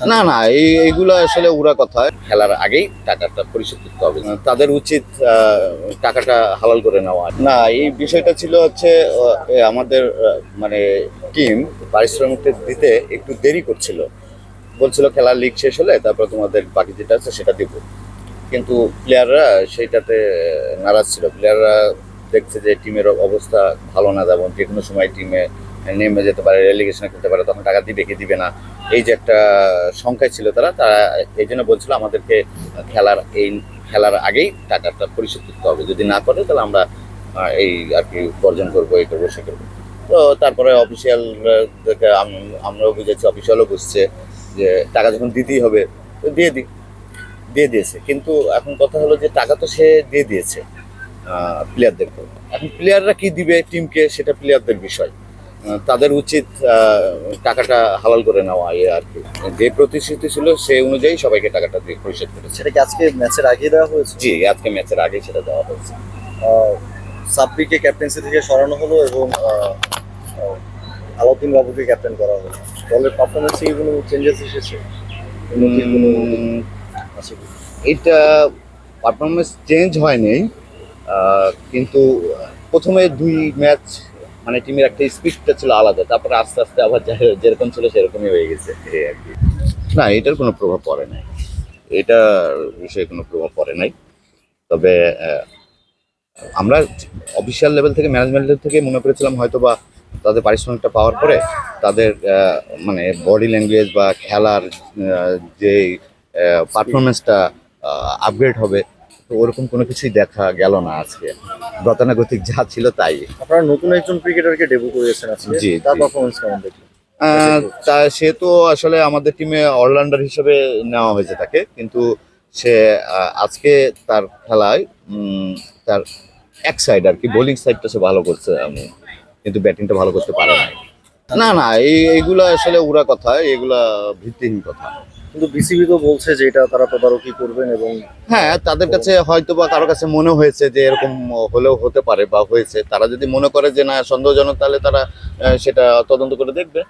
না না এইগুলো আসলে উড়া কথা। খেলার আগেই টাকাটা পরিশোধ করতে হবে, তাদের উচিত টাকাটা হালাল করে নেওয়া। না, এই বিষয়টা ছিল হচ্ছে আমাদের মানে টিম পারিশ্রমিকটা দিতে একটু দেরি করছিল, বলছিল খেলার লিগ শেষ হলে তারপর তোমাদের বাকি যেটা আছে সেটা দিব। কিন্তু প্লেয়াররা সেইটাতে নারাজ ছিল। প্লেয়াররা দেখছে যে টিমের অবস্থা ভালো না, যেমন যে কোনো সময় টিমে নেমে যেতে পারে, রেলিগেশনে খেলতে পারে, তখন টাকা দিবে কি দিবে না, এই যে একটা সংখ্যায় ছিল তারা এই জন্য বলছিল আমাদেরকে খেলার আগেই টাকাটা পরিশোধ করতে হবে, যদি না করে তাহলে আমরা এই আর কি বর্জন করবো, এই করবো সে করবো। তো তারপরে অফিসিয়াল আমরাও বুঝেছি, অফিসিয়ালও বুঝছে যে টাকা যখন দিতেই হবে তো দিয়ে দিয়েছে। কিন্তু এখন কথা হলো যে টাকা তো সে দিয়ে দিয়েছে প্লেয়ারদেরকে, এখন প্লেয়াররা কি দিবে টিমকে সেটা প্লেয়ারদের বিষয়। তাদের উচিত টাকাটা হালাল করে নেওয়া, আর কি যে প্রতিশ্রুতি ছিল সেই অনুযায়ী সবাইকে টাকাটা দিয়ে পরিশোধ করেছে। সেটা কি আজকে ম্যাচের আগে দেওয়া হয়েছে? জি, আজকে ম্যাচের আগে সেটা দেওয়া হয়েছে। সাব্বিরকে ক্যাপ্টেন্সি থেকে সরানো হলো এবং আলাউদ্দিন বাবুকে ক্যাপ্টেন করা হলো। দলের পারফরমেন্সে কি কোনো চেঞ্জেস এসেছে? উম, আছে কি? এটা পারফরমেন্স চেঞ্জ হয়নি, কিন্তু প্রথমে 2 ম্যাচ মানে টিমের একটা স্পিডটা ছিল আলাদা, তারপরে আস্তে আস্তে আবার যেরকম ছিল সেরকমই হয়ে গেছে এই আর কি। না, এটার কোনো প্রভাব পড়ে নাই, এটা বিষয়ে কোনো প্রভাব পড়ে নাই। তবে আমরা অফিসিয়াল লেভেল থেকে, ম্যানেজমেন্ট লেভেল থেকে মনে করেছিলাম হয়তো বা তাদের পারিশ্রমিকটা পাওয়ার পরে তাদের মানে বডি ল্যাঙ্গুয়েজ বা খেলার যে পারফরমেন্সটা আপগ্রেড হবে, তো ওরকম কোনো কিছুই দেখা গেল না আজকে। গতানুগতিক যা ছিল তাই। আপনারা নতুন একজন ক্রিকেটারকে ডেবু করিয়েছেন আজকে, জি, তার জি। পারফরমেন্স কেমন দেখলেন? তা সে তো আসলে আমাদের টিমে অলরাউন্ডার হিসেবে নেওয়া হয়েছে তাকে, কিন্তু সে আজকে তার খেলায় তার এক সাইড আর কি, বোলিং সাইডটা সে ভালো করছে, কিন্তু ব্যাটিংটা ভালো করতে পারে না। না না এইগুলো আসলে উড়া কথা, এগুলা ভিত্তিহীন কথা। কিন্তু বিসিবি তো বলছে যে এটা তারা তদারকি করবেন এবং হ্যাঁ, তাদের কাছে হয়তো বা কারো কাছে মনে হয়েছে যে এরকম হলেও হতে পারে বা হয়েছে, তারা যদি মনে করে যে না সন্দেহজনক তাহলে তারা সেটা তদন্ত করে দেখবে।